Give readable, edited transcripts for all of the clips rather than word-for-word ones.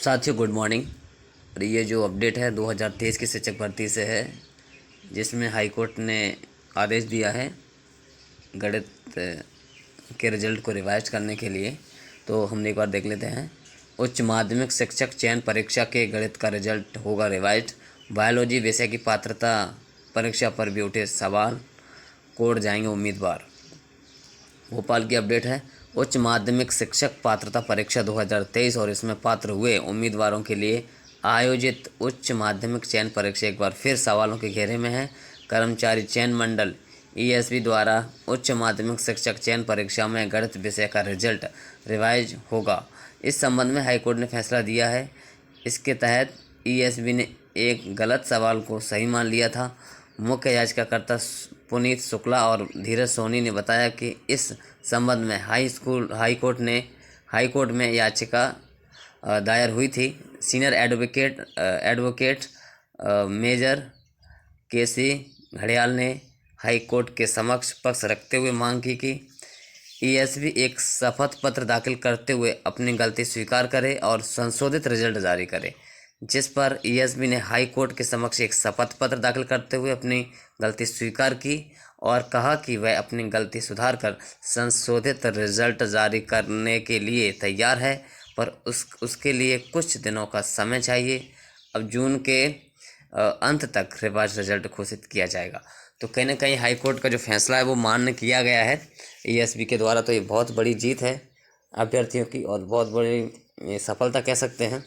साथियों good morning. और ये जो अपडेट है 2023 की शिक्षक भर्ती से है, जिसमें हाई कोर्ट ने आदेश दिया है गणित के रिजल्ट को रिवाइज करने के लिए। तो हमने एक बार देख लेते हैं। उच्च माध्यमिक शिक्षक चयन परीक्षा के गणित का रिजल्ट होगा रिवाइज। बायोलॉजी विषय की पात्रता परीक्षा पर भी उठे सवाल, कोर्ट जाएंगे उम्मीदवार। भोपाल की अपडेट है। उच्च माध्यमिक शिक्षक पात्रता परीक्षा 2023 और इसमें पात्र हुए उम्मीदवारों के लिए आयोजित उच्च माध्यमिक चयन परीक्षा एक बार फिर सवालों के घेरे में है। कर्मचारी चयन मंडल ईएसबी द्वारा उच्च माध्यमिक शिक्षक चयन परीक्षा में गणित विषय का रिजल्ट रिवाइज होगा। इस संबंध में हाईकोर्ट ने फैसला दिया है। इसके तहत ईएसबी ने एक गलत सवाल को सही मान लिया था। मुख्य याचिकाकर्ता पुनीत शुक्ला और धीरज सोनी ने बताया कि इस संबंध में हाई कोर्ट में याचिका दायर हुई थी। सीनियर एडवोकेट मेजर केसी घड़ियाल ने हाई कोर्ट के समक्ष पक्ष रखते हुए मांग की कि ईएसबी एक शपथ पत्र दाखिल करते हुए अपनी गलती स्वीकार करे और संशोधित रिजल्ट जारी करे। जिस पर ईएसबी ने हाई कोर्ट के समक्ष एक शपथ पत्र दाखिल करते हुए अपनी गलती स्वीकार की और कहा कि वह अपनी गलती सुधार कर संशोधित रिजल्ट जारी करने के लिए तैयार है, पर उसके लिए कुछ दिनों का समय चाहिए। अब जून के अंत तक रिवाइज रिजल्ट घोषित किया जाएगा। तो कहीं ना कहीं हाई कोर्ट का जो फैसला है वो मान्य किया गया है ईएसबी के द्वारा। तो ये बहुत बड़ी जीत है अभ्यर्थियों की और बहुत बड़ी सफलता कह सकते हैं।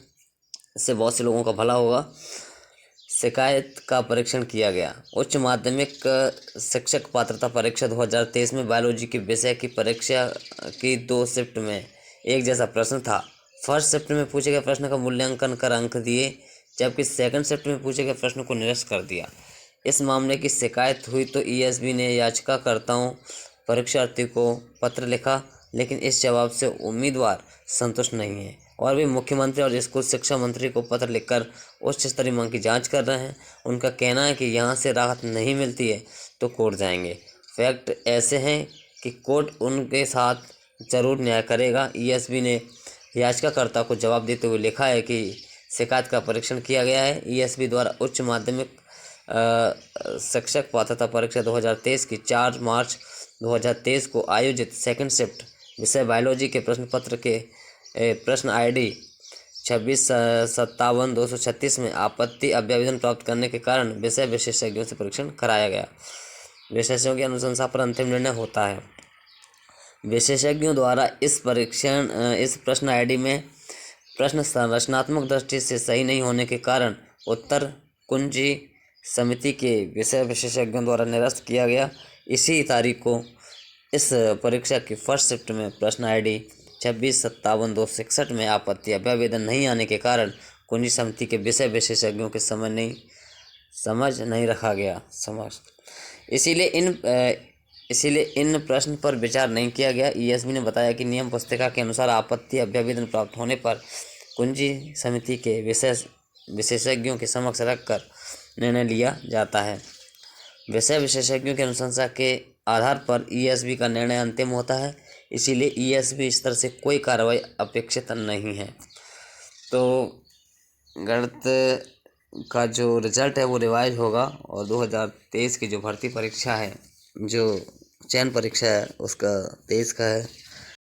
इससे बहुत से लोगों का भला होगा। शिकायत का परीक्षण किया गया। उच्च माध्यमिक शिक्षक पात्रता परीक्षा 2023 में बायोलॉजी के विषय की परीक्षा की 2 शिफ्ट में एक जैसा प्रश्न था। फर्स्ट शिफ्ट में पूछे गए प्रश्न का मूल्यांकन कर अंक दिए, जबकि सेकंड शिफ्ट में पूछे गए प्रश्न को निरस्त कर दिया। इस मामले की शिकायत हुई तो ईएसबी ने याचिकाकर्ताओं परीक्षार्थी को पत्र लिखा, लेकिन इस जवाब से उम्मीदवार संतुष्ट नहीं है और भी मुख्यमंत्री और स्कूल शिक्षा मंत्री को पत्र लिखकर उच्च स्तरीय मांग की जांच कर रहे हैं। उनका कहना है कि यहाँ से राहत नहीं मिलती है तो कोर्ट जाएंगे। फैक्ट ऐसे हैं कि कोर्ट उनके साथ जरूर न्याय करेगा। ईएसबी ने याचिकाकर्ता को जवाब देते हुए लिखा है कि शिकायत का परीक्षण किया गया है। ईएसबी द्वारा उच्च माध्यमिक शिक्षक पात्रता परीक्षा 2023 की 4 मार्च 2023 को आयोजित सेकंड शिफ्ट विषय बायोलॉजी के प्रश्न पत्र के प्रश्न ID 2657-236 में आपत्ति अभ्यावेदन प्राप्त करने के कारण विषय विशेषज्ञों से परीक्षण कराया गया। विशेषज्ञों की अनुशंसा पर अंतिम निर्णय होता है। विशेषज्ञों द्वारा इस प्रश्न ID में प्रश्न संरचनात्मक दृष्टि से सही नहीं होने के कारण उत्तर कुंजी समिति के विषय विशेषज्ञों द्वारा निरस्त किया गया। इसी तारीख को इस परीक्षा की फर्स्ट शिफ्ट में प्रश्न ID 2657-266 में आपत्ति अभ्यावेदन नहीं आने के कारण कुंजी समिति के विषय विशेषज्ञों के समझ नहीं रखा गया। इसीलिए इन प्रश्न पर विचार नहीं किया गया। ईएसबी ने बताया कि नियम पुस्तिका के अनुसार आपत्ति अभ्यावेदन प्राप्त होने पर कुंजी समिति के विशेषज्ञों के समक्ष रखकर निर्णय लिया जाता है। विषय विशेषज्ञों की अनुशंसा के आधार पर ईएसबी का निर्णय अंतिम होता है। इसीलिए ईएसबी स्तर से कोई कार्रवाई अपेक्षित नहीं है। तो गणित का जो रिजल्ट है वो रिवाइज होगा और 2023 की जो भर्ती परीक्षा है, जो चयन परीक्षा है, उसका 23 का है।